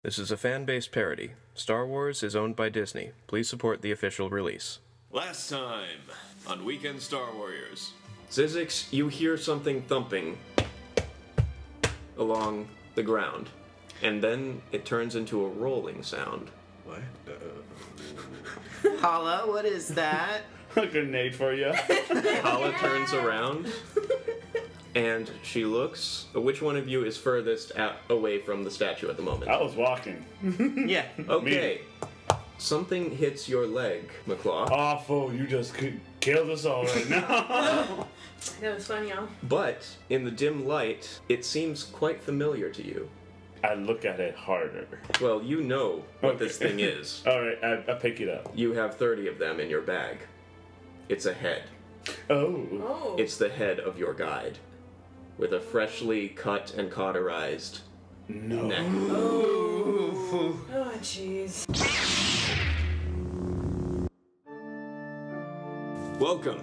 This is a fan-based parody. Star Wars is owned by Disney. Please support the official release. Last time on Weekend Star Warriors. Zizix, you hear something thumping along the ground, and then it turns into a rolling sound. What? Paula, what is that? A grenade for you. Hala turns around, and she looks. Which one of you is furthest away from the statue at the moment? I was walking. Yeah. Okay. Something hits your leg, McClaw. Awful, you just killed us all right now. That was fun, y'all. But in the dim light, it seems quite familiar to you. I look at it harder. Well, you know what this thing is. Alright, I pick it up. You have 30 of them in your bag. It's a head. Oh. It's the head of your guide, with a freshly cut and cauterized No. neck. Oh, jeez. Welcome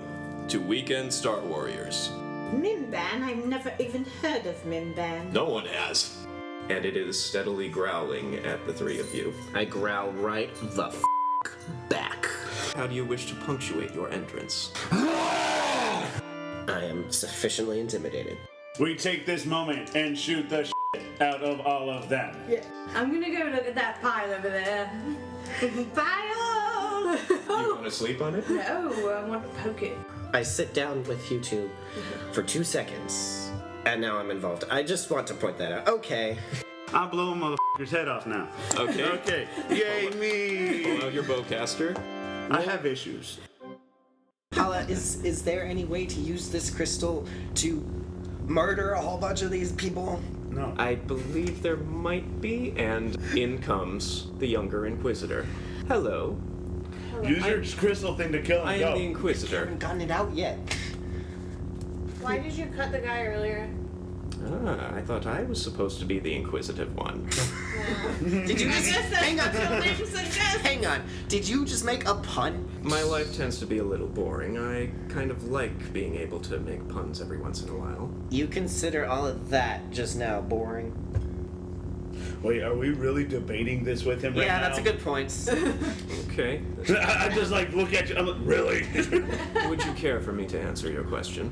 to Weekend Star Warriors. Mimban? I've never even heard of Mimban. No one has. And it is steadily growling at the three of you. I growl right the back. How do you wish to punctuate your entrance? I am sufficiently intimidated. We take this moment and shoot the out of all of them. Yeah. I'm gonna go look at that pile over there. Pile! You want to sleep on it? No, I want to poke it. I sit down with you two for 2 seconds, and now I'm involved. I just want to point that out. Okay. I'll blow a motherfucker's head off now. Okay. Okay. Yay, me! Pull out your bowcaster. I have issues. Paula, is there any way to use this crystal to murder a whole bunch of these people? No. I believe there might be, and in comes the younger Inquisitor. Hello, Use your crystal thing to kill him. I am Go. the I Inquisitor. haven't gotten it out yet. Why did you cut the guy earlier? Ah, I thought I was supposed to be the inquisitive one. Did you I just guess hang that's on? what you'll suggest. Hang on. Did you just make a pun? My life tends to be a little boring. I kind of like being able to make puns every once in a while. You consider all of that just now boring? Wait, are we really debating this with him right now? Yeah, that's a good point. Okay. I just like look at you. I'm like, really? Would you care for me to answer your question?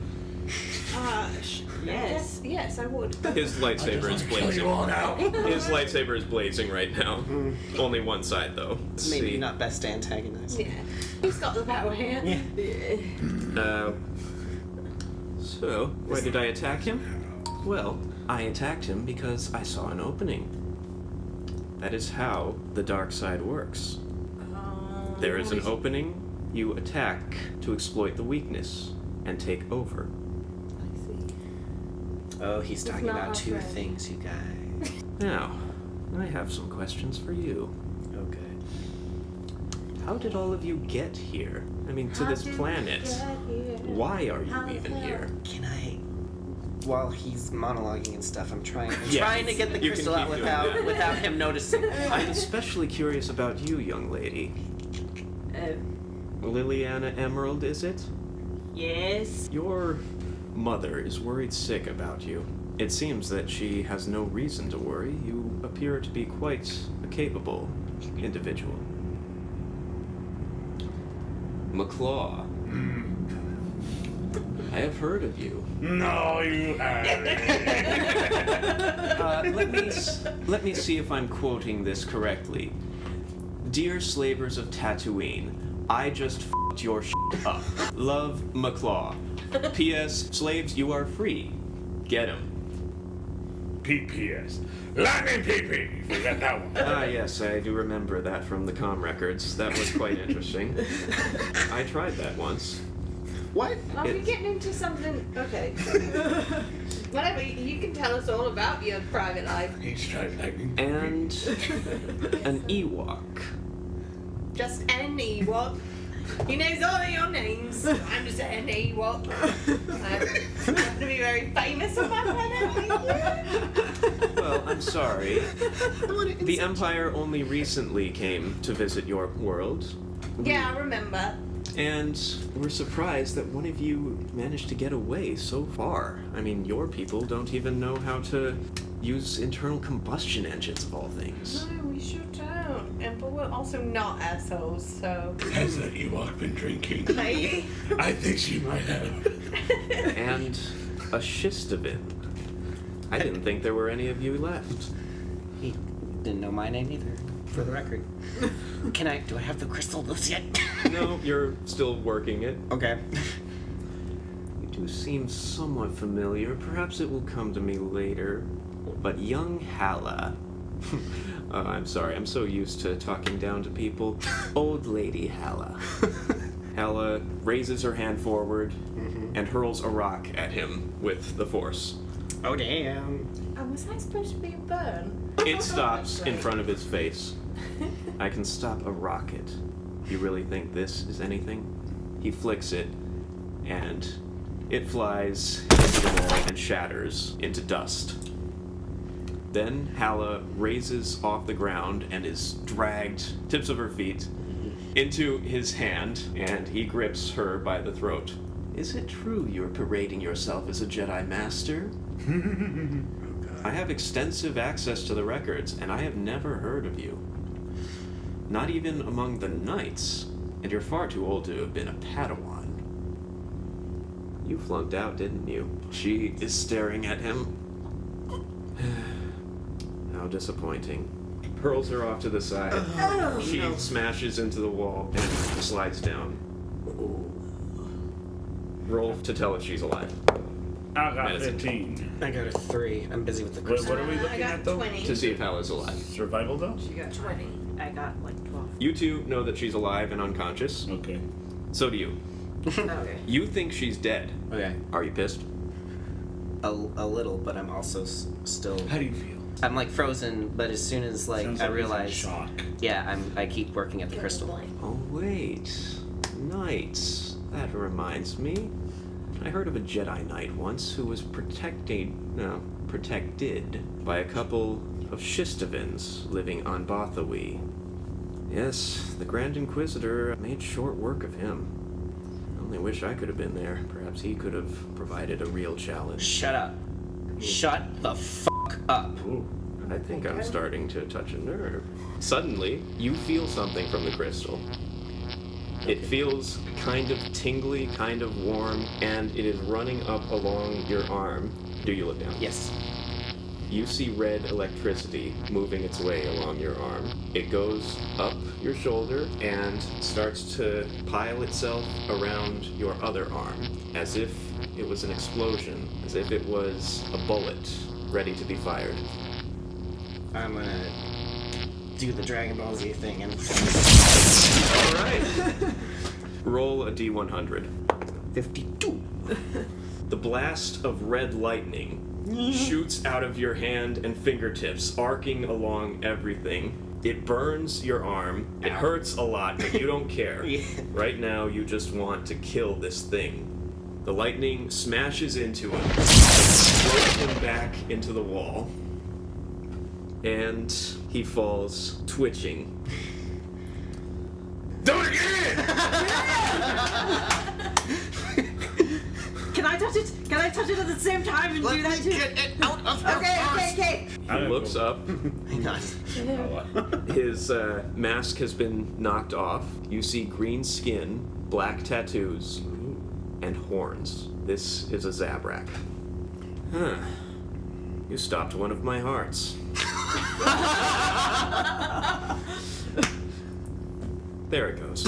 Yes. Yes, I would. His lightsaber is blazing. now. His lightsaber is blazing right now. Only one side, though. Let's Maybe see. not best to antagonize. Yeah. He's got the power hand. Yeah. So, why did I attack him? Well, I attacked him because I saw an opening. That is how the dark side works. There is an opening, you attack to exploit the weakness and take over. Oh, he's talking not about our two friend. things, you guys. Now, I have some questions for you. Okay. How did all of you get here? I mean, to this planet. Why are you even here? Can I? While he's monologuing and stuff, I'm trying to get the You can crystal out keep doing that. without him noticing. I'm especially curious about you, young lady. Liliana Emerald, is it? Yes. Your mother is worried sick about you. It seems that she has no reason to worry. You appear to be quite a capable individual. McClaw. I have heard of you. No, you haven't. Let me see if I'm quoting this correctly. Dear slavers of Tatooine, I just f***ed your shit up. Love, McClaw. P.S. Slaves, you are free. Get him. PPS. Lightning PP. Forgot that one. Ah, yes, I do remember that from the comm records. That was quite interesting. I tried that once. What? Are we It's- getting into something? Okay. Whatever, you can tell us all about your private life. He's tried lightning. And an Ewok. Just an Ewok. He knows all of your names. I'm just an Ewok. I happen to be very famous on my planet. Well, I'm sorry. The Empire only recently came to visit your world. Yeah, I remember. And we're surprised that one of you managed to get away so far. I mean, your people don't even know how to use internal combustion engines of all things. No, we sure don't. But we're also not assholes, so. Has that Ewok been drinking? Maybe. I think she might have. And a Shistovin. I didn't think there were any of you left. He didn't know my name either, for the record. Do I have the crystal loose yet? No, you're still working it. Okay. You do seem somewhat familiar. Perhaps it will come to me later. But young Hala. I'm sorry, I'm so used to talking down to people. Old Lady Hala. Hala raises her hand forward and hurls a rock at him with the force. Oh, damn. Was I supposed to be a burn? It stops in front of his face. I can stop a rocket. You really think this is anything? He flicks it, and it flies into the wall and shatters into dust. Then Hala raises off the ground and is dragged, tips of her feet, into his hand, and he grips her by the throat. Is it true you're parading yourself as a Jedi Master? I have extensive access to the records, and I have never heard of you. Not even among the Knights, and you're far too old to have been a Padawan. You flunked out, didn't you? She is staring at him. How disappointing. Hurls her off to the side. She smashes into the wall and slides down. Roll to tell if she's alive. I got Medicine. 15. I got a 3. I'm busy with the What crystal. are we I looking got at though? 20. To see if Hala's alive. Survival though? You got 20. I got like 12. You two know that she's alive and unconscious. Okay. So do you. Okay. You think she's dead. Okay. Are you pissed? A little, but I'm also still... How do you feel? I'm like frozen, but as soon as like Sounds I like he's in realize... shock. Yeah, I keep working at the crystal. Oh, wait. Knights. That reminds me. I heard of a Jedi Knight once who was protected by a couple of Shistovins living on Bothawi. Yes, the Grand Inquisitor made short work of him. I only wish I could have been there. Perhaps he could have provided a real challenge. Shut up. Shut the fuck up. Ooh. I think I'm starting to touch a nerve. Suddenly, you feel something from the crystal. It feels kind of tingly, kind of warm, and it is running up along your arm. Do you look down? Yes. You see red electricity moving its way along your arm. It goes up your shoulder and starts to pile itself around your other arm, as if it was an explosion, as if it was a bullet ready to be fired. I'm gonna do the Dragon Ball Z thing and... Alright. Roll a D100. 52. The blast of red lightning shoots out of your hand and fingertips, arcing along everything. It burns your arm. It hurts a lot, but you don't care. Yeah. Right now, you just want to kill this thing. The lightning smashes into him, throws him back into the wall, and he falls, twitching. Do it again! Can I touch it? Can I touch it at the same time and do that too? Get it out of her Okay. He looks up. Hang on. His mask has been knocked off. You see green skin, black tattoos, and horns. This is a Zabrak. Huh. You stopped one of my hearts. There it goes.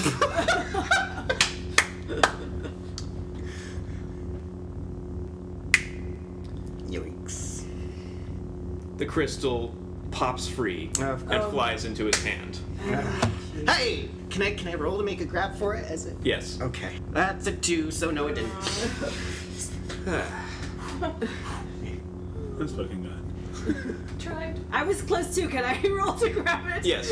Yikes. The crystal pops free Of and flies into his hand. Hey! Can I roll to make a grab for it as it... Yes. Okay. That's a 2, so no it didn't. That's fucking good. Tried. I was close too. Can I roll to grab it? Yes.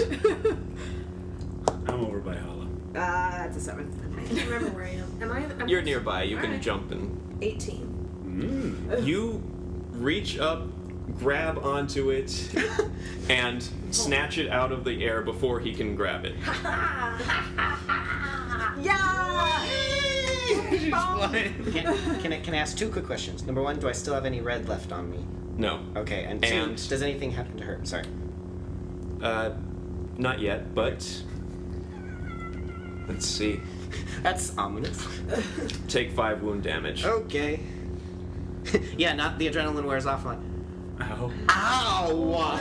I'm over by Hala. That's a 7. I can't remember where I am. I'm You're nearby. You can Alright. jump and 18. you reach up, grab onto it, and snatch it out of the air before he can grab it. Yeah! Can I ask 2 quick questions? Number 1, do I still have any red left on me? No. Okay, and two, And- does anything happen to her? Sorry. Not yet, but... Let's see. That's ominous. Take 5 wound damage. Okay. Yeah, not the adrenaline wears off. Like, Ow. ow!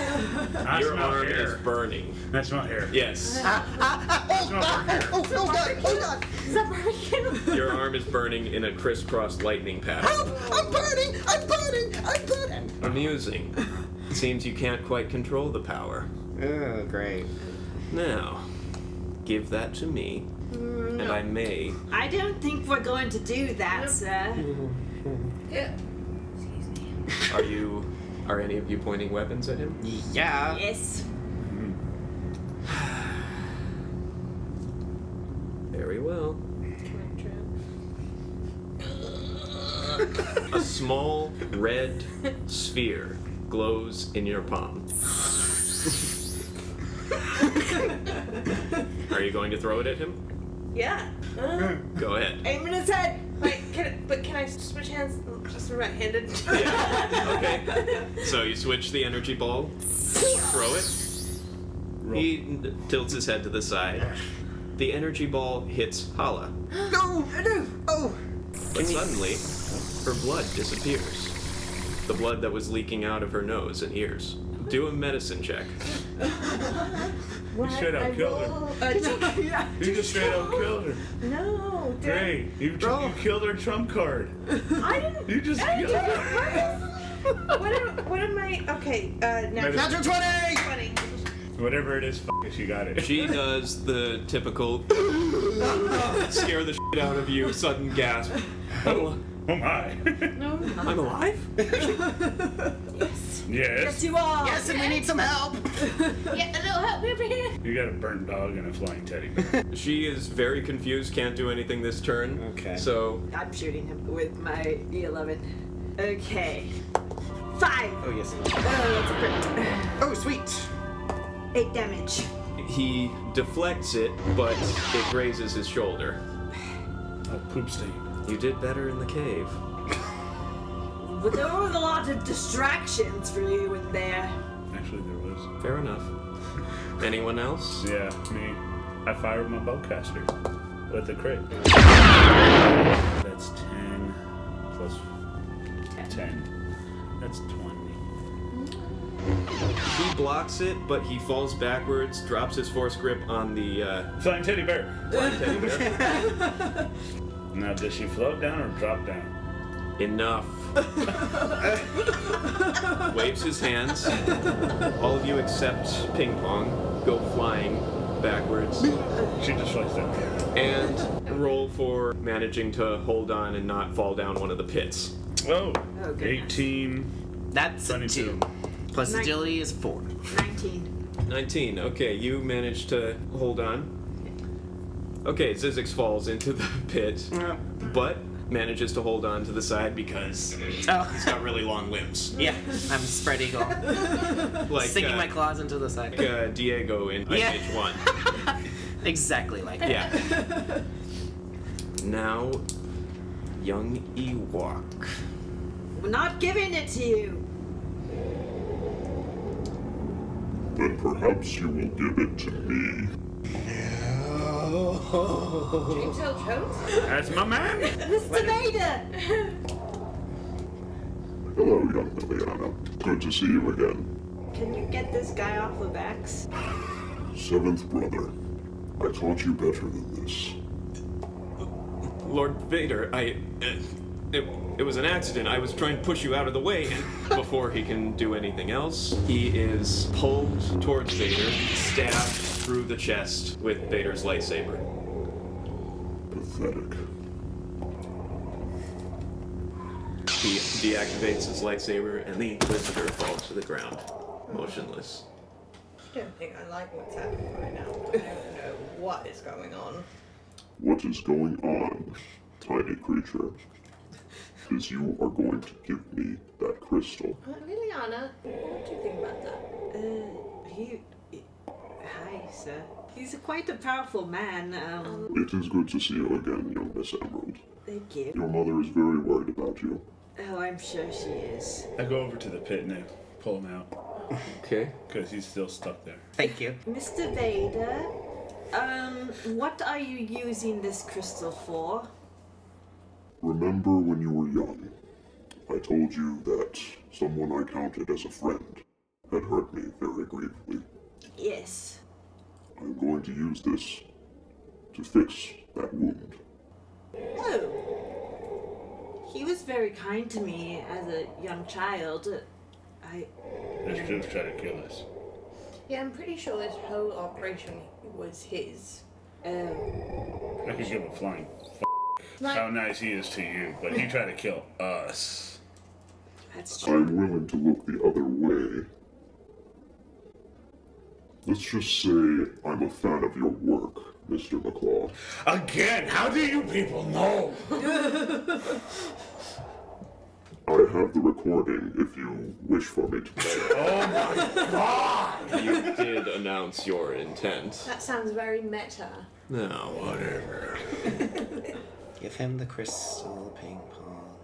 I Your smell arm hair. is burning. That's not hair. Yes. Oh god! Is that barbecue? Your arm is burning in a crisscross lightning pattern. I'm burning! I'm burning! I'm burning! Amusing. Seems you can't quite control the power. Oh, great. Now, give that to me, and I may... I don't think we're going to do that, sir. Yeah. Excuse me. Are any of you pointing weapons at him? Yeah. Yes. Very well. A small red sphere glows in your palm. Are you going to throw it at him? Yeah. Go ahead. Aim in his head. Wait, can I switch hands? Just right-handed. Yeah. Okay. So you switch the energy ball, throw it. He tilts his head to the side. The energy ball hits Hala, No! Oh! but suddenly, her blood disappears. The blood that was leaking out of her nose and ears. Do a medicine check. What? straight up killed her. Yeah. You just straight up killed her. No. Great. You killed her trump card. I didn't. You just I didn't killed do it her. on purpose. What am I? Okay. Natural 20! 20. Whatever it is, it, she got it. She does the typical scare the shit out of you, sudden gasp. Oh my. No. I'm alive? Yes. Yes. Yes, you are. Yes, and we need some help! Yeah, a little help over here. You got a burnt dog and a flying teddy bear. She is very confused, can't do anything this turn. Okay. So, I'm shooting him with my E11. Okay. 5. Oh, yes. Oh, that's a crit. Oh, sweet! 8 damage. he deflects it, but it grazes his shoulder. A poop stain. You did better in the cave. But there were a lot of distractions for you in there. Actually, there was. Fair enough. Anyone else? Yeah, me. I fired my bowcaster with a crit. That's 10 plus 10. That's 20. He blocks it, but he falls backwards, drops his force grip on the Flying teddy bear. flying teddy bear. Now, does she float down or drop down? Enough. Waves his hands. All of you except Ping Pong go flying backwards. She just flies down. And roll for managing to hold on and not fall down one of the pits. Oh, Oh, goodness. 18. That's a 22. 2. Plus Nine- agility is 4. 19. 19. Okay, you managed to hold on. Okay, Zizix falls into the pit, but manages to hold on to the side because Oh. he's got really long limbs. Yeah, I'm spread eagle. Like Sinking my claws into the side. Diego in Yeah. Age 1. Exactly like that. Yeah. Now, young Ewok. We're not giving it to you. Then perhaps you will give it to me. Dream Hill Jones? That's my man. Mr. Vader! Hello, young Liliana. Good to see you again. Can you get this guy off of X? Seventh brother. I taught you better than this. Lord Vader, it was an accident. I was trying to push you out of the way, and before he can do anything else, he is pulled towards Vader, stabbed through the chest with Vader's lightsaber. Pathetic. He deactivates his lightsaber, and the Inquisitor falls to the ground, motionless. I don't think I like what's happening right now. I don't know what is going on. What is going on, tiny creature? Is you are going to give me that crystal. Liliana, what do you think about that? Hi, sir. He's quite a powerful man. It is good to see you again, young Miss Emerald. Thank you. Your mother is very worried about you. Oh, I'm sure she is. I go over to the pit and I pull him out Okay. because he's still stuck there. Thank you. Mr. Vader, what are you using this crystal for? Remember when you were young, I told you that someone I counted as a friend had hurt me very grievously. Yes. I'm going to use this to fix that wound. Oh. He was very kind to me as a young child. This dude's trying to kill us. Yeah, I'm pretty sure this whole operation was his. I could give a flying Like, how nice he is to you, but he tried to kill us. That's true. I'm willing to look the other way. Let's just say I'm a fan of your work, Mr. McClaw. Again, how do you people know? I have the recording if you wish for me to play it. Oh my god! You did announce your intent. that sounds very meta. No, whatever. Give him the crystal ping pong.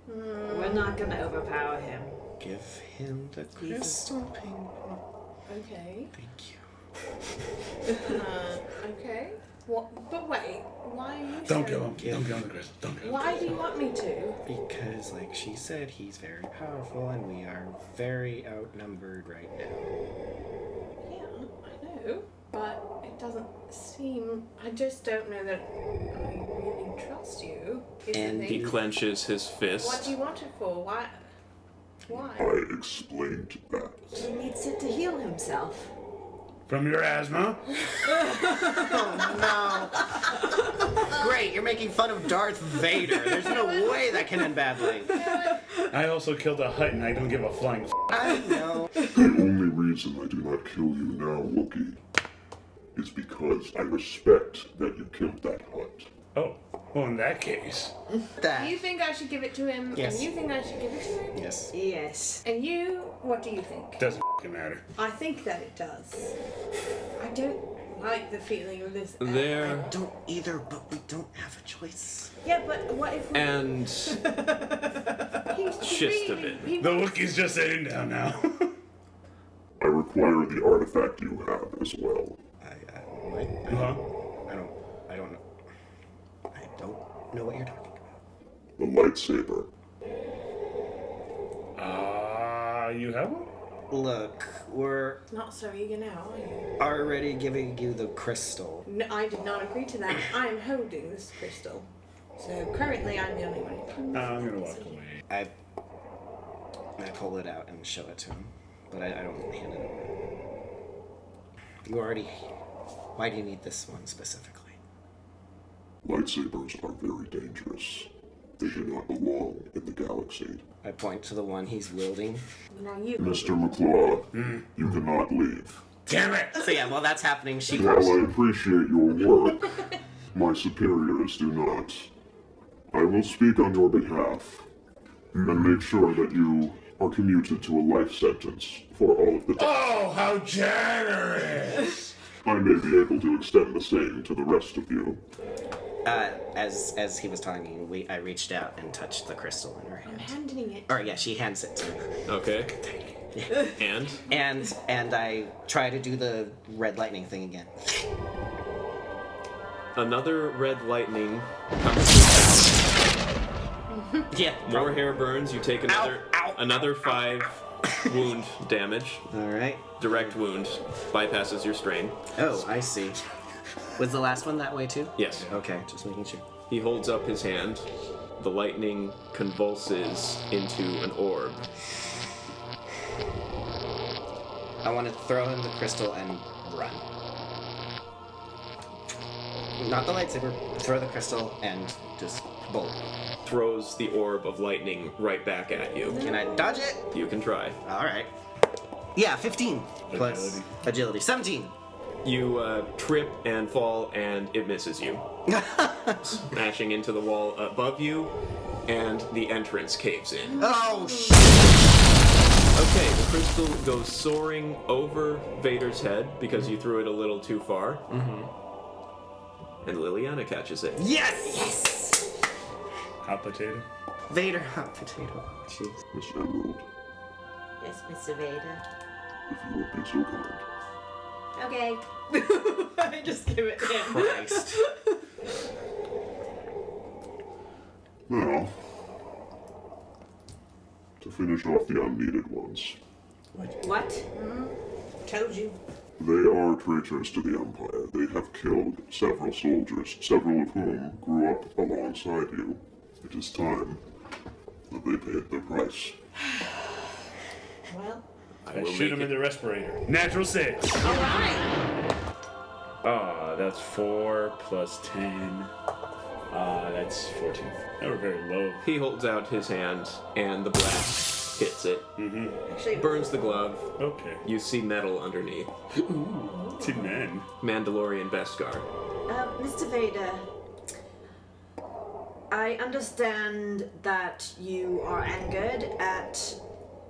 We're not gonna overpower him. Give him the crystal ping pong. Okay. Thank you. Okay. What? But wait. Why are you? Don't so- kill him. Don't kill him, Chris. Don't kill him. Why do you want me to? Because, like she said, he's very powerful and we are very outnumbered right now. Yeah, I know, but it doesn't seem. I just don't know that I really trust you. Is the And thing. He clenches his fist. What do you want it for? Why? Why? I explained that. He needs it to heal himself. From your asthma? Great, you're making fun of Darth Vader. There's no way that can end badly. I also killed a Hutt and I don't give a flying I know. The only reason I do not kill you now, Wookiee, is because I respect that you killed that Hutt. Oh, well in that case. That. You think I should give it to him? Yes. And you think I should give it to him? Yes. Yes. And you, what do you think? Doesn't matter. I think that it does. I don't like the feeling of this. There Don't either, but we don't have a choice. Yeah, but what if we, and he's Just a really, bit. he The wants- Wookiee's just sitting down now. I require the artifact you have as well. What? Huh? I don't know. I don't know what you're talking about. The lightsaber. You have one? Look, we're Not so eager now, are you? already giving you the crystal. No, I did not agree to that. I am holding this crystal. So currently I'm the only one. I'm gonna walk away. I pull it out and show it to him, but I don't hand it over. You already. Why do you need this one specifically? Lightsabers are very dangerous. They do not belong in the galaxy. I point to the one he's wielding. Now you. Mr. McClaw, you cannot leave. Damn it! So yeah, while that's happening, she While goes. I appreciate your work, my superiors do not. I will speak on your behalf and make sure that you are commuted to a life sentence for all of the time. Oh, how generous! I may be able to extend the same to the rest of you. As he was talking, I reached out and touched the crystal in her I'm hand. handing it. Or yeah, she hands it to me. okay. And And I try to do the red lightning thing again. another red lightning comes down. Yeah. More hair burns. You take another 5 wound damage. All right. Direct wound bypasses your strain. Oh, I see. Was the last one that way too? Yes. Okay, just making sure. He holds up his hand. The lightning convulses into an orb. I want to throw him the crystal and run. Not the lightsaber. Throw the crystal and just bolt. Throws the orb of lightning right back at you. Can I dodge it? You can try. All right. Yeah, 15 plus agility. 17. You trip and fall, and it misses you. Smashing into the wall above you, and the entrance caves in. Oh shit! Okay, the crystal goes soaring over Vader's head because you threw it a little too far. Mm-hmm. And Liliana catches it. Yes! Hot potato. Vader hot potato. Jeez. Miss Emerald, Yes, Mr. Vader. if you would be so kind. Okay. I just give it to him. Christ. Now, to finish off the unneeded ones. What? Told you. They are traitors to the Empire. They have killed several soldiers, several of whom grew up alongside you. It is time that they paid their price. Well, I shoot him in the respirator. Natural 6. Alright. That's 4 plus 10. That's 14. They were very low. He holds out his hand, and the blast hits it. Actually, Burns the glove. Okay. You see metal underneath. 2 men. Mandalorian Beskar. Mr. Vader, I understand that you are angered at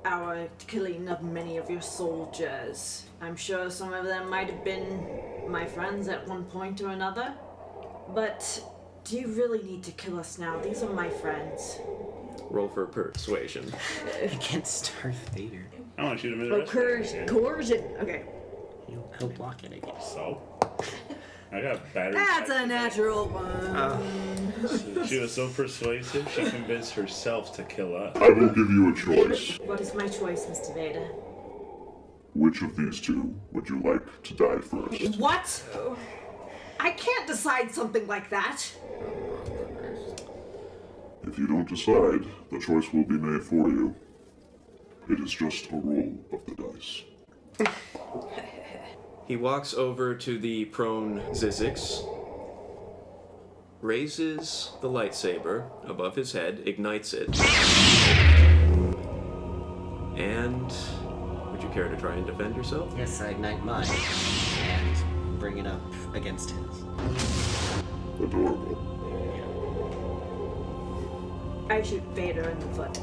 our killing of many of your soldiers. I'm sure some of them might have been my friends at one point or another. But do you really need to kill us now? These are my friends. Roll for persuasion. Against Darth Vader. I want to shoot him in the Oh, respirator. coercion. Okay. He'll block it, I guess. So? I got battered. That's a natural one. She was so persuasive, she convinced herself to kill us. I will give you a choice. What is my choice, Mr. Vader? Which of these two would you like to die first? What? I can't decide something like that. If you don't decide, the choice will be made for you. It is just a roll of the dice. He walks over to the prone Zizix, raises the lightsaber above his head, ignites it, and would you care to try and defend yourself? Yes, I ignite mine and bring it up against his. Adorable. I shoot Vader in the foot.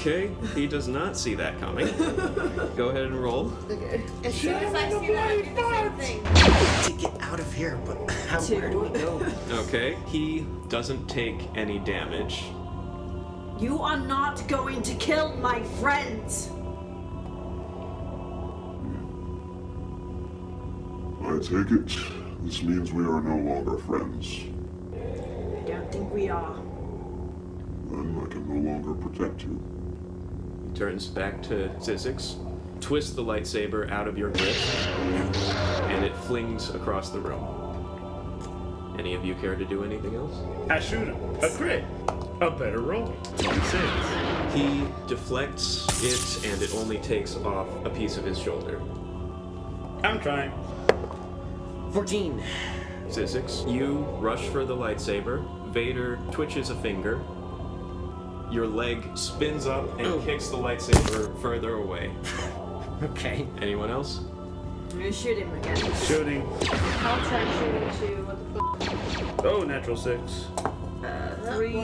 Okay, he does not see that coming. Go ahead and roll. as soon as I see that, I do the same thing. To get out of here, but where do we go? Okay, he doesn't take any damage. You are not going to kill my friends. I take it this means we are no longer friends. I don't think we are. Then I can no longer protect you. He turns back to Zizix, twists the lightsaber out of your grip, and it flings across the room. Any of you care to do anything else? I shoot him. A crit. A better roll. 26. He deflects it, and it only takes off a piece of his shoulder. I'm trying. 14. Zizix, you rush for the lightsaber. Vader twitches a finger. Your leg spins up and kicks the lightsaber further away. Okay. Anyone else? I'm gonna shoot him again. Shooting. I'll try shooting too. What the fuck? Oh, natural 6. 3.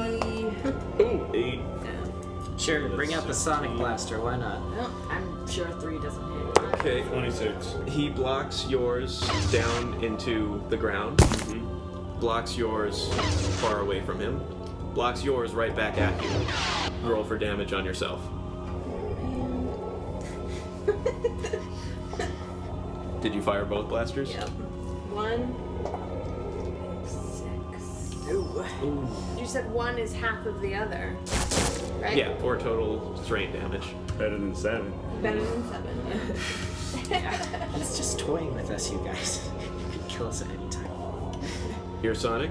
Ooh, 8. Sure, bring out the Sonic Blaster, why not? I'm sure 3 doesn't hit. Okay. 26. He blocks yours down into the ground. Blocks yours far away from him. Blocks yours right back at you. Roll for damage on yourself. Did you fire both blasters? Yep. 1, 6. You said 1 is half of the other, right? Yeah, 4 total strain damage. Better than 7. Better than 7. He's just toying with us, you guys. You can kill us at any time. You're Sonic?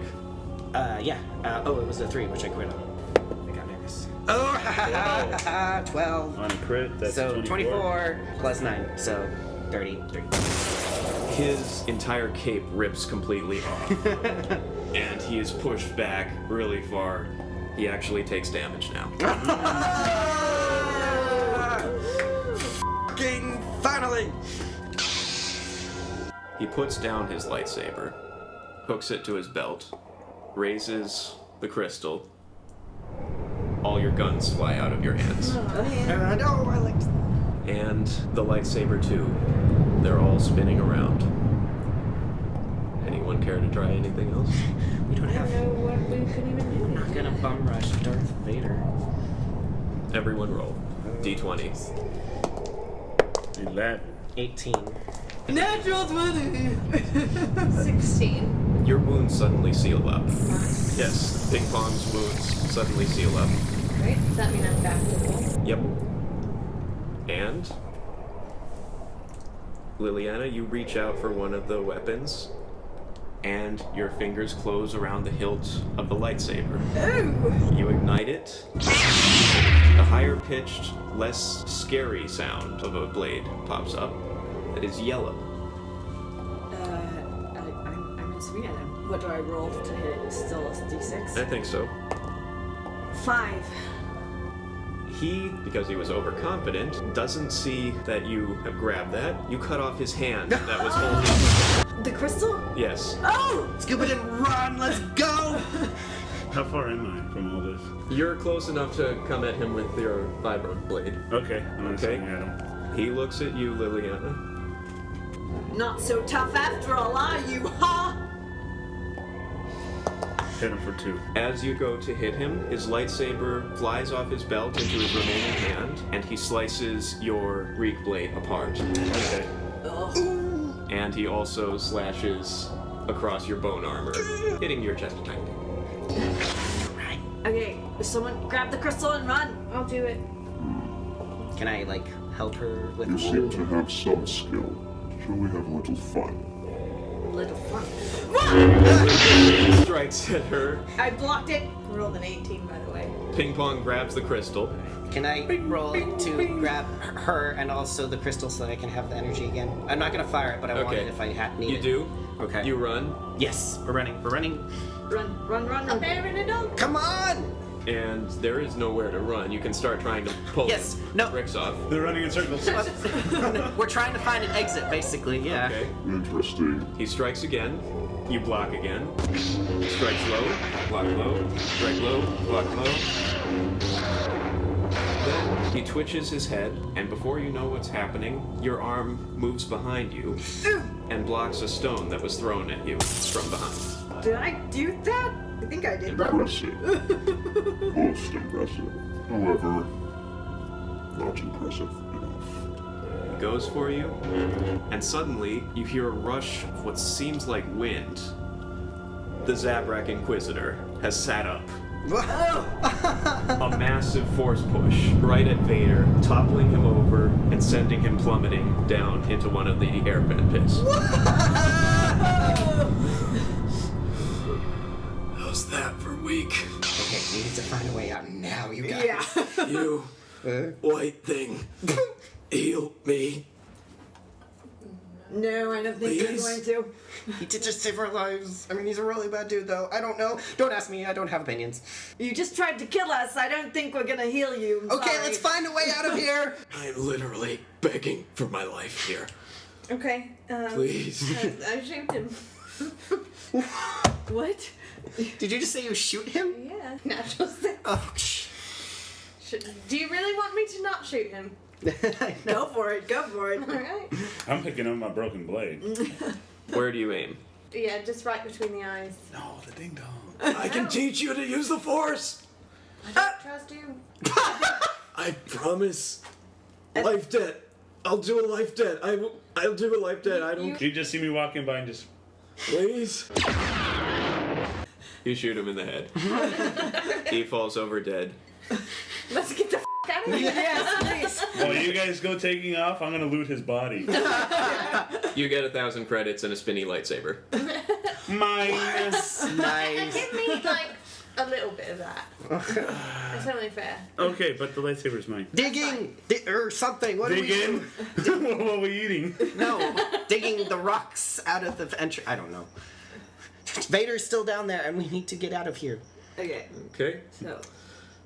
Yeah. It was a 3, which I quit on. I got nervous. Oh, 12. On a crit, that's So 24. 24 plus 9, so 33. His entire cape rips completely off. And he is pushed back really far. He actually takes damage now. Fucking finally! He puts down his lightsaber, hooks it to his belt, raises the crystal. All your guns fly out of your hands. No, I like to... And the lightsaber too. They're all spinning around. Anyone care to try anything else? We don't I don't have. know what we could even do. I'm not gonna bum rush Darth Vader. Everyone roll. D20. 11. 18. Natural 20! 16. Your wounds suddenly seal up. Yes, Ping Pong's wounds suddenly seal up. Right? Does that mean I'm back to full? Yep. And Liliana, you reach out for one of the weapons, and your fingers close around the hilt of the lightsaber. Oh! You ignite it. A higher pitched, less scary sound of a blade pops up that is yellow. I'm assuming I know. What do I roll to hit it? Still a d6? I think so. 5. He, because he was overconfident, doesn't see that you have grabbed that. You cut off his hand that was holding. The crystal? Yes. Oh! Scoop it and run! Let's go! How far am I from all this? You're close enough to come at him with your vibro blade. Okay, I'm Okay. swing at him. He looks at you, Liliana. Not so tough after all, are you, huh? Hit him for 2. As you go to hit him, his lightsaber flies off his belt into his remaining hand, and he slices your reek blade apart. Okay. And he also slashes across your bone armor, hitting your chest a tiny bit. Okay, someone grab the crystal and run. I'll do it. Can I, like, help her with You seem to have some skill. Shall we have a little fun? Little fun. Strikes at her. I blocked it. I rolled an 18, by the way. Ping Pong grabs the crystal. Can I roll to grab her and also the crystal so that I can have the energy again? I'm not gonna fire it, but I want it if I need You it. do. Okay. You run, Yes, we're running. We're running. Run, run, run, A run. bear and a dog. Come on! and there is nowhere to run. You can start trying to pull Yes, the no. bricks off. They're running in circles. We're trying to find an exit, basically. Yeah. Okay. Interesting. He strikes again. You block again. Strikes low. Block low. Strike low. Block low. Then he twitches his head, and before you know what's happening, your arm moves behind you and blocks a stone that was thrown at you from behind. Did I do that? I think I did. Impressive. Most impressive. However, not impressive enough. He goes for you, and suddenly you hear a rush of what seems like wind. The Zabrak Inquisitor has sat up. A massive force push right at Vader, toppling him over and sending him plummeting down into one of the air vent pits. How's that for weak? Okay, we need to find a way out now. You guys. Yeah. You white thing, heal me. No, I don't think you're Please? going to. He did just save our lives. I mean, he's a really bad dude, though. I don't know. Don't ask me. I don't have opinions. You just tried to kill us. I don't think we're gonna heal you. I'm Okay, sorry. let's find a way out of here. I'm literally begging for my life here. Okay. Please. I shoot him. What? Did you just say you shoot him? Yeah. Natural 6. Oh, Do you really want me to not shoot him? Go for it. Go for it. Alright. I'm picking up my broken blade. Where do you aim? Yeah, just right between the eyes. No, the ding dong. I can teach you to use the Force! I don't trust you. I promise. Life debt. I'll do a life debt. I'll do a life debt. I don't. You just see me walking by and just. Please. You shoot him in the head. He falls over dead. Let's get the out of here. Yes, please. While you guys go taking off, I'm gonna loot his body. You get 1,000 credits and a spinny lightsaber. Mine. nice. Give me like a little bit of that. That's only fair. Okay, but the lightsaber's mine. Digging or something. What Dig are we in. doing? What are we eating? No, digging the rocks out of the entry. I don't know. Vader's still down there, and we need to get out of here. Okay. Okay.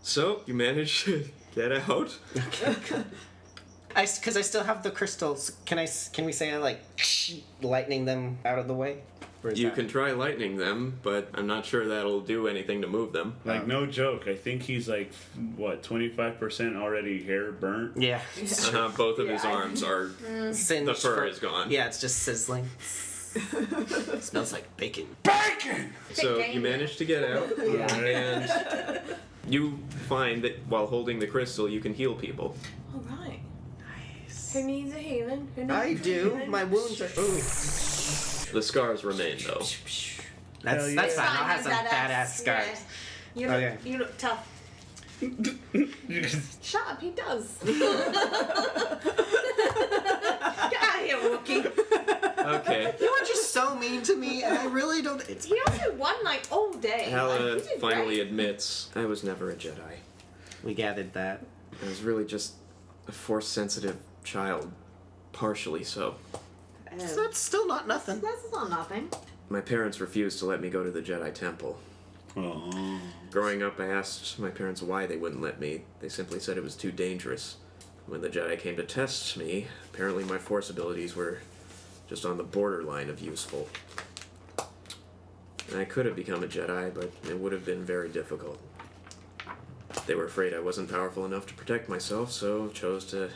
So you manage to get out. Because I still have the crystals. Can we say I like lightning them out of the way? Or is You that- can try lightning them, but I'm not sure that'll do anything to move them. Like, no joke. I think he's like, what, 25% already hair burnt? Yeah. Both of his Yeah. arms are. Singed The fur is gone. Yeah, it's just sizzling. Smells like bacon. Bacon! So you manage to get out, and you find that while holding the crystal, you can heal people. All right. Who needs a healing? Who needs I a do. healing? My wounds are. Ooh. The scars remain, though. That's yeah. fine. I'll have some badass scars. Yeah. You, Okay. you look tough. Shut up, he does. Get out of here, Wookie. Okay. You are just so mean to me, and I really don't. It's He also won like all day. Hala Like, he did finally great. admits, I was never a Jedi. We gathered that. I was really just a Force-sensitive child. Partially so. So that's still not nothing. That's not nothing. My parents refused to let me go to the Jedi Temple. Oh. Growing up, I asked my parents why they wouldn't let me. They simply said it was too dangerous. When the Jedi came to test me, apparently my Force abilities were just on the borderline of useful. I could have become a Jedi, but it would have been very difficult. They were afraid I wasn't powerful enough to protect myself, so chose to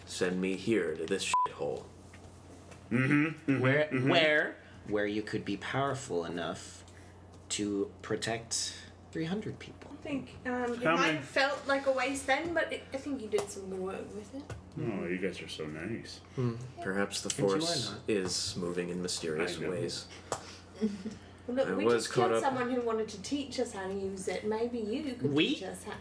send me here to this shithole. Where you could be powerful enough to protect 300 people. I think it How might many- have felt like a waste then, but I think you did some good work with it. Oh, you guys are so nice. Perhaps the And you are Force not. is moving in mysterious I know. ways. Well, look, I we was just caught killed up- someone who wanted to teach us how to use it. Maybe you could We? teach us how.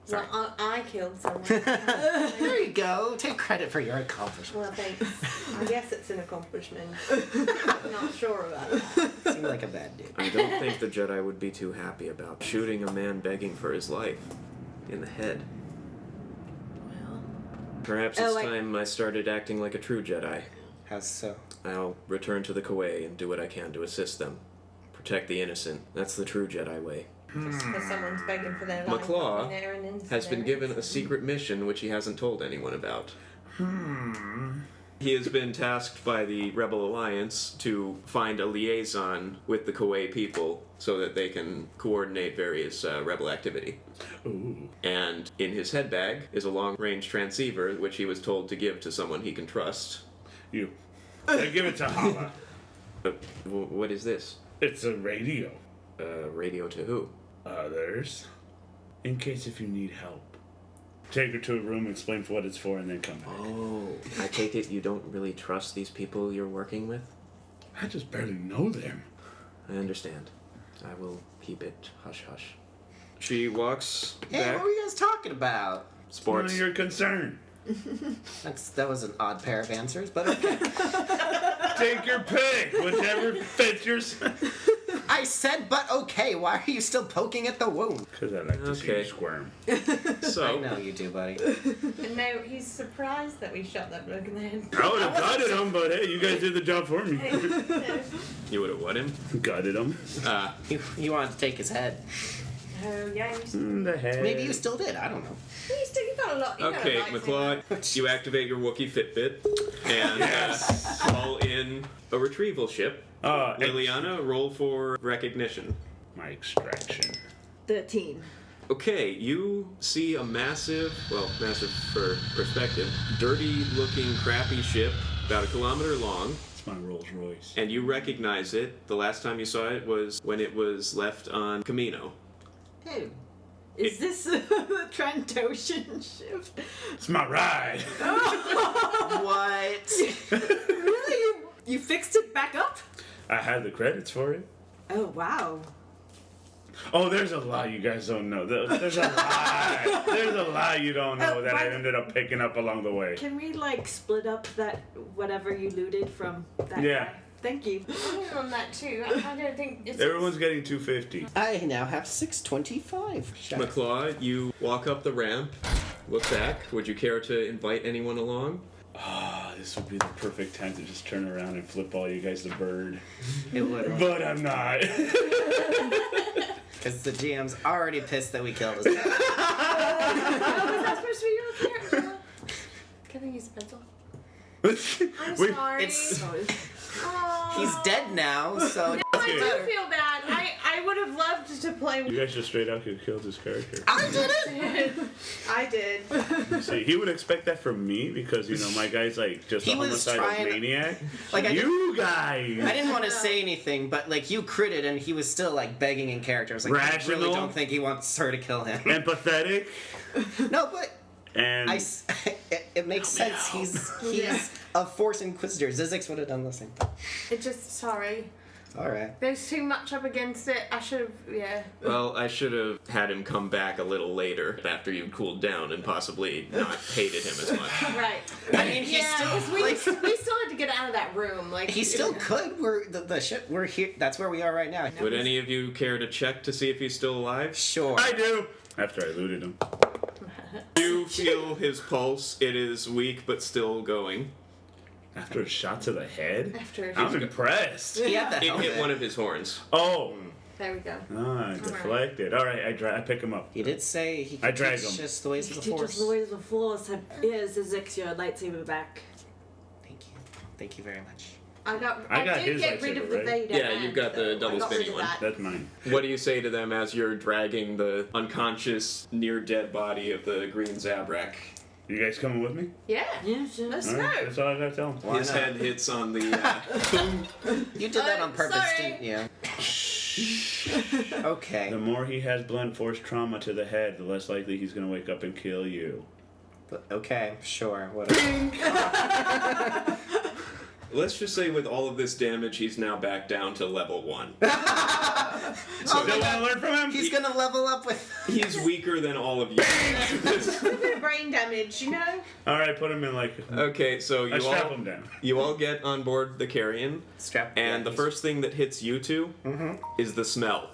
Sorry. Well, I killed someone. There you go. Take credit for your accomplishment. Well, thanks. I guess it's an accomplishment. I'm not sure about that. Seemed like a bad dude. I don't think the Jedi would be too happy about shooting a man begging for his life in the head. Well, Perhaps it's time I started acting like a true Jedi. How's so? I'll return to the Kauai and do what I can to assist them. Protect the innocent. That's the true Jedi way. just because someone's begging for their life. McClaw and they're an incident. has been given a secret mission which he hasn't told anyone about. He has been tasked by the Rebel Alliance to find a liaison with the Kauai people so that they can coordinate various rebel activity. Ooh. And in his head bag is a long-range transceiver which he was told to give to someone he can trust. You. Give it to Hala. What is this? It's a radio. Radio to who? Others. In case if you need help. Take her to a room, explain what it's for, and then come back. Oh, I take it you don't really trust these people you're working with? I just barely know them. I understand. I will keep it hush-hush. She walks Hey, back. what were you guys talking about? Sports. None of your concern. That was an odd pair of answers, but okay. Take your pick, whichever fits your. I said, but okay. Why are you still poking at the wound? Because I like to see Okay. you squirm. I So, know you do, buddy. And now he's surprised that we shot that bloke in the head. I would have gutted him, but hey, you guys did the job for me. you would have what him? Gutted him. You wanted to take his head. Oh, yeah, you still, In the head. Maybe you still did. I don't know. you got a lot. You got a Okay, lightsaber. McClaw, you activate your Wookiee Fitbit and call in a retrieval ship. Liliana, roll for recognition. My extraction. 13. Okay, you see a massive for perspective, dirty-looking, crappy ship, about 1 kilometer long, It's my Rolls Royce. and you recognize it. The last time you saw it was when it was left on Camino. Hey, is this the Trandoshan ship? It's my ride. What? Really? You fixed it back up? I had the credits for it. Oh, wow. Oh, there's a lot you guys don't know. There's a lot. There's a lot you don't know that I ended up picking up along the way. Can we, split up that whatever you looted from that Yeah. guy? Thank you. I'm in on that too. I don't think it's. Everyone's getting 250. I now have 625. McClaw, you walk up the ramp, look back. Would you care to invite anyone along? Oh, this would be the perfect time to just turn around and flip all you guys the bird. It would. But I'm not. Because the GM's already pissed that we killed his Oh, was that supposed to be your character? Can I use a pencil? I'm Wait, sorry. It's. Oh. He's dead now, so. No, I do feel bad. I would have loved to play with You guys just straight out killed his character. I did it! I did. See, he would expect that from me because, my guy's like just He a was homicidal trying- maniac. Like, You guys! I didn't want to say anything, but like you critted and he was still like begging in character. I was like, I Rational. really don't think he wants her to kill him. Empathetic. No, but And it makes sense. He's a Force Inquisitor. Zizix would have done the same thing. It just, sorry. All right. There's too much up against it. I should have, yeah. Well, I should have had him come back a little later after you cooled down and possibly not hated him as much. Right. I mean, he's Yeah, still 'cause we like, still had to get out of that room. Like he still could. We're the ship. We're here. That's where we are right now. Would any of you care to check to see if he's still alive? Sure. I do. After I looted him. You feel his pulse. It is weak but still going. After a shot to the head? After I'm impressed. He had the It helmet. hit one of his horns. Oh. There we go. Ah, deflected. Alright, I pick him up. He did say he I could drag teach him. us the ways of the Teach us Force. the ways of the Force. Here's Zizix, your lightsaber back. Thank you. Thank you very much. I got did his get rid lightsaber, of the right? Vader. Yeah, hand, you've got the though. double I got rid spinning of one. that. That's mine. What do you say to them as you're dragging the unconscious, near-dead body of the green Zabrak? You guys coming with me? Yeah. Yeah, sure. Let's Alright, go. that's all I gotta tell him. Why His not? head hits on the boom. You did that on purpose, sorry. didn't you? Okay. The more he has blunt force trauma to the head, the less likely he's gonna wake up and kill you. But, okay, sure, whatever. Let's just say with all of this damage, he's now back down to level 1. Oh Still my wanna God. learn from him? He's gonna level up with. He's weaker than all of you. A bit of brain damage, you know? Alright, put him in like... Okay, so I strap him down. you all get on board the carrion, Strap. and the first thing that hits you two is the smell.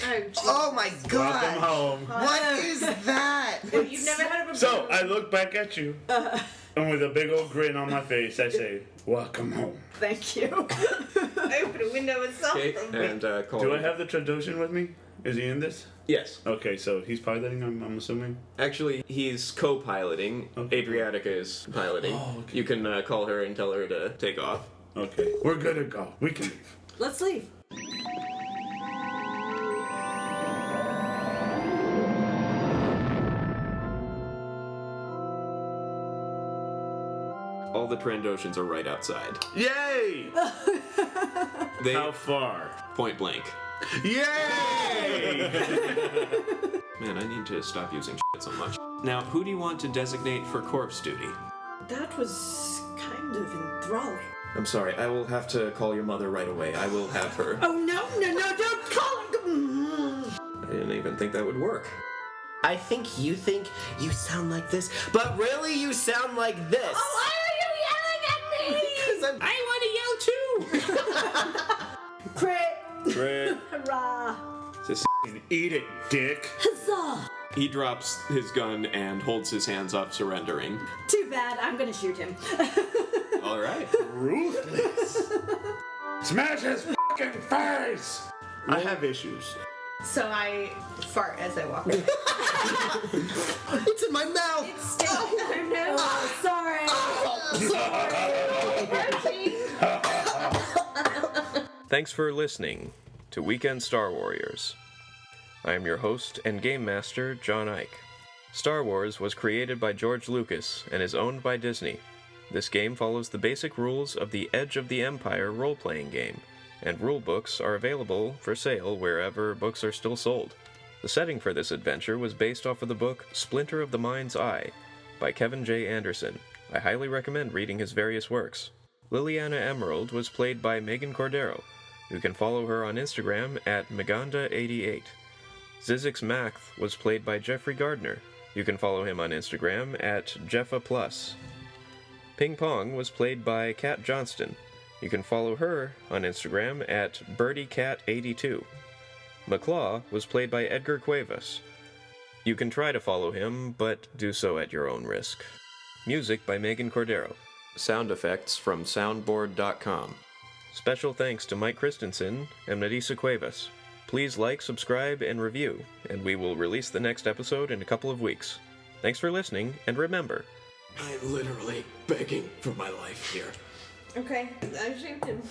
Oh, geez. Oh my Welcome God! home. What is that? Well, you've never heard of a So, I look back at you, and with a big old grin on my face, I say, welcome home. Thank you. open a window and Okay, something. and call Do I him. have the Trandoshan with me? Is he in this? Yes. Okay, so he's piloting, I'm assuming? Actually, he's co-piloting. Okay. Adriatica is piloting. Oh, okay. You can call her and tell her to take off. Okay, we're good to go. We can leave. Let's leave. All the Trandoshans are right outside. Yay! They How far? point blank. Yay! Man, I need to stop using shit so much. Now, who do you want to designate for corpse duty? That was kind of enthralling. I'm sorry, I will have to call your mother right away. I will have her. Oh no, don't call him! I didn't even think that would work. I think you sound like this, but really you sound like this. Oh, why are you yelling at me? Because I want to yell too! Crit! Fred, Hurrah! eat it, dick. Huzzah! He drops his gun and holds his hands up, surrendering. Too bad, I'm gonna shoot him. All right. Ruthless. Smash his fucking face! I have issues. So I fart as I walk away. it's in my mouth. It's still. Oh no. Sorry! Thanks for listening to Weekend Star Warriors. I am your host and game master, John Ike. Star Wars was created by George Lucas and is owned by Disney. This game follows the basic rules of the Edge of the Empire role-playing game, and rulebooks are available for sale wherever books are still sold. The setting for this adventure was based off of the book Splinter of the Mind's Eye by Kevin J. Anderson. I highly recommend reading his various works. Liliana Emerald was played by Megan Cordero. You can follow her on Instagram at Meganda88. Zizix Math was played by Jeffrey Gardner. You can follow him on Instagram at Jeffa+. Ping Pong was played by Kat Johnston. You can follow her on Instagram at BirdieCat82. McClaw was played by Edgar Cuevas. You can try to follow him, but do so at your own risk. Music by Megan Cordero. Sound effects from soundboard.com. Special thanks to Mike Christensen and Nadisa Cuevas. Please like, subscribe, and review, and we will release the next episode in a couple of weeks. Thanks for listening, and remember, I'm literally begging for my life here. Okay, I shoot him.